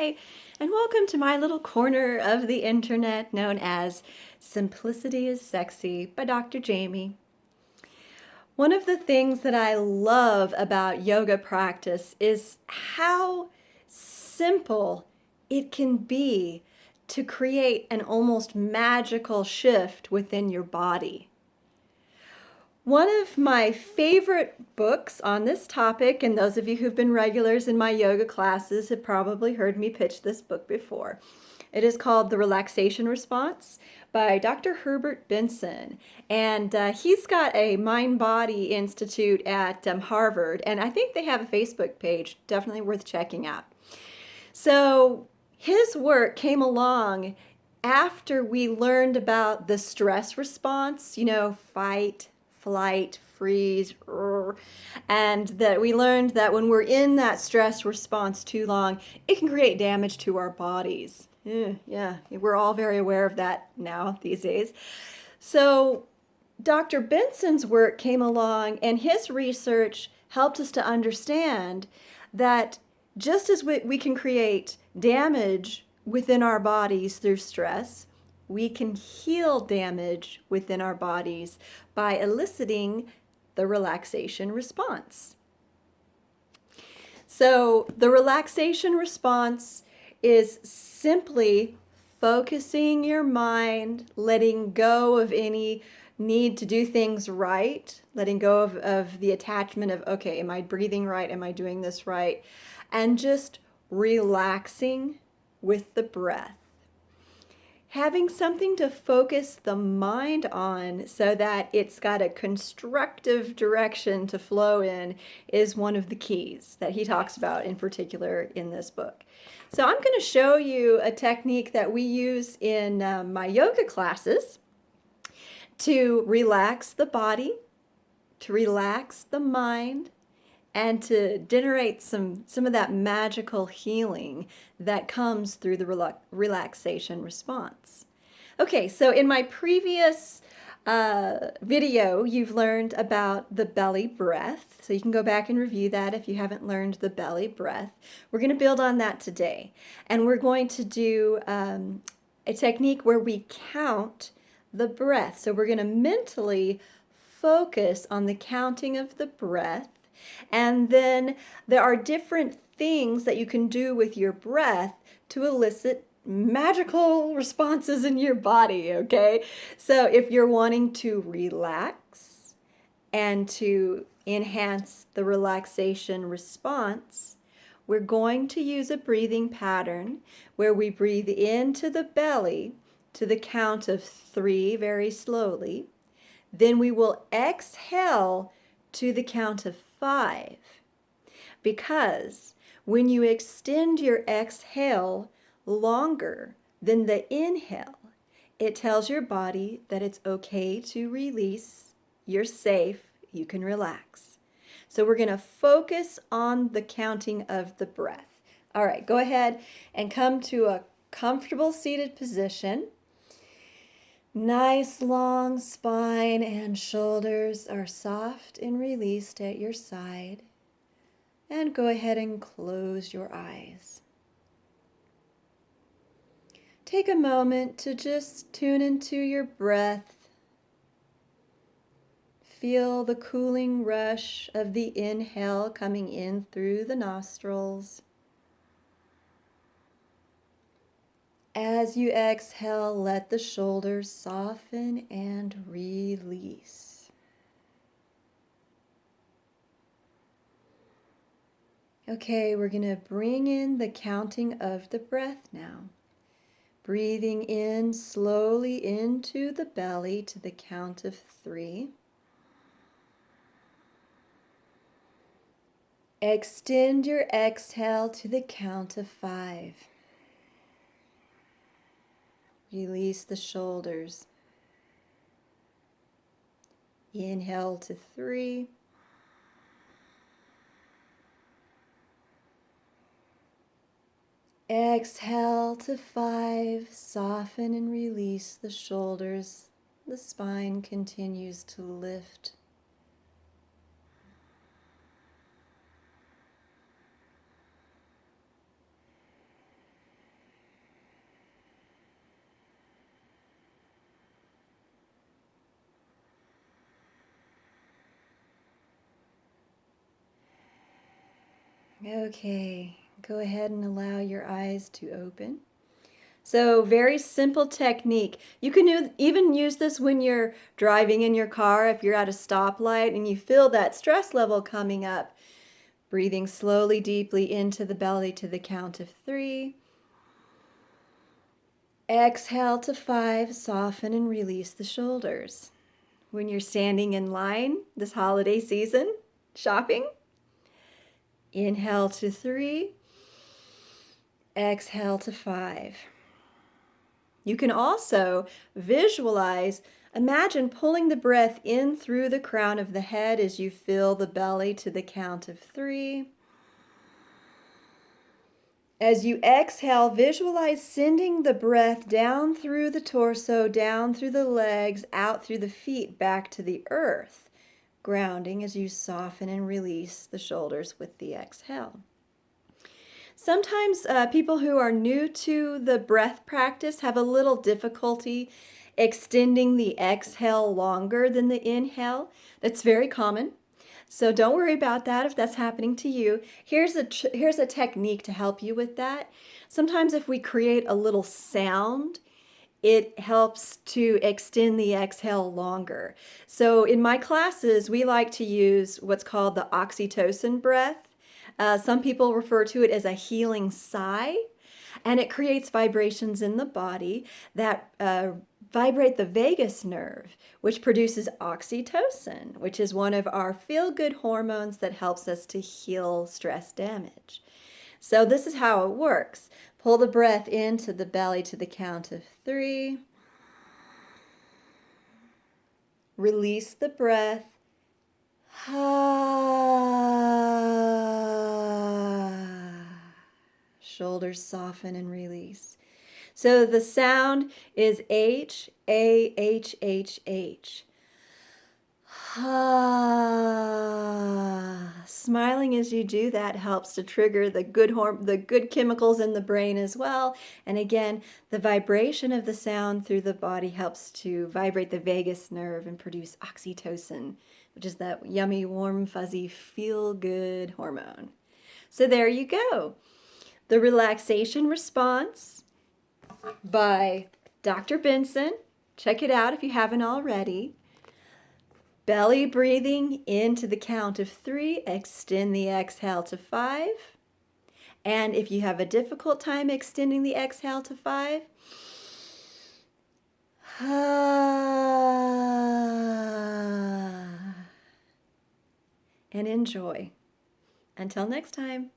Hi, and welcome to my little corner of the internet known as Simplicity is Sexy by Dr. Jamie. One of the things that I love about yoga practice is how simple it can be to create an almost magical shift within your body. One of my favorite books on this topic, and those of you who've been regulars in my yoga classes have probably heard me pitch this book before. It is called The Relaxation Response by Dr. Herbert Benson. And he's got a Mind-Body Institute at Harvard, and I think they have a Facebook page, definitely worth checking out. So his work came along after we learned about the stress response, fight, flight, freeze, and that we learned that when we're in that stress response too long, it can create damage to our bodies. Yeah, we're all very aware of that now these days. So Dr. Benson's work came along, and his research helped us to understand that just as we can create damage within our bodies through stress, we can heal damage within our bodies by eliciting the relaxation response. So the relaxation response is simply focusing your mind, letting go of any need to do things right, letting go of the attachment of, okay, am I breathing right? Am I doing this right? And just relaxing with the breath. Having something to focus the mind on so that it's got a constructive direction to flow in is one of the keys that he talks about in particular in this book. So I'm going to show you a technique that we use in my yoga classes to relax the body, to relax the mind, and to generate some of that magical healing that comes through the relaxation response. Okay, so in my previous video, you've learned about the belly breath. So you can go back and review that if you haven't learned the belly breath. We're going to build on that today. And we're going to do a technique where we count the breath. So we're going to mentally focus on the counting of the breath. And then there are different things that you can do with your breath to elicit magical responses in your body, okay? So if you're wanting to relax and to enhance the relaxation response, we're going to use a breathing pattern where we breathe into the belly to the count of 3 very slowly. Then we will exhale to the count of 5, because when you extend your exhale longer than the inhale, it tells your body that it's okay to release, you're safe, you can relax. So we're going to focus on the counting of the breath. All right, go ahead and come to a comfortable seated position. Nice long spine and shoulders are soft and released at your side. And go ahead and close your eyes. Take a moment to just tune into your breath. Feel the cooling rush of the inhale coming in through the nostrils. As you exhale, let the shoulders soften and release. Okay, we're going to bring in the counting of the breath now. Breathing in slowly into the belly to the count of 3. Extend your exhale to the count of 5. Release the shoulders. Inhale to 3. Exhale to 5. Soften and release the shoulders. The spine continues to lift. Okay, go ahead and allow your eyes to open. So, very simple technique. You can even use this when you're driving in your car, if you're at a stoplight and you feel that stress level coming up. Breathing slowly, deeply into the belly to the count of 3. Exhale to 5, soften and release the shoulders. When you're standing in line this holiday season, shopping, inhale to 3, exhale to 5. You can also visualize, imagine pulling the breath in through the crown of the head as you fill the belly to the count of 3. As you exhale, visualize sending the breath down through the torso, down through the legs, out through the feet, back to the earth, grounding as you soften and release the shoulders with the exhale. Sometimes people who are new to the breath practice have a little difficulty extending the exhale longer than the inhale. That's very common. So don't worry about that if that's happening to you. Here's a technique to help you with that. Sometimes if we create a little sound, it helps to extend the exhale longer. So in my classes, we like to use what's called the oxytocin breath. Some people refer to it as a healing sigh, and it creates vibrations in the body that vibrate the vagus nerve, which produces oxytocin, which is one of our feel-good hormones that helps us to heal stress damage. So this is how it works. Pull the breath into the belly to the count of 3. Release the breath. Shoulders soften and release. So the sound is H, A, H, H, H. Smiling as you do that helps to trigger the good chemicals in the brain as well. And again, the vibration of the sound through the body helps to vibrate the vagus nerve and produce oxytocin, which is that yummy, warm, fuzzy, feel-good hormone. So there you go. The Relaxation Response by Dr. Benson. Check it out if you haven't already. Belly breathing into the count of 3. Extend the exhale to 5. And if you have a difficult time extending the exhale to 5, and enjoy. Until next time.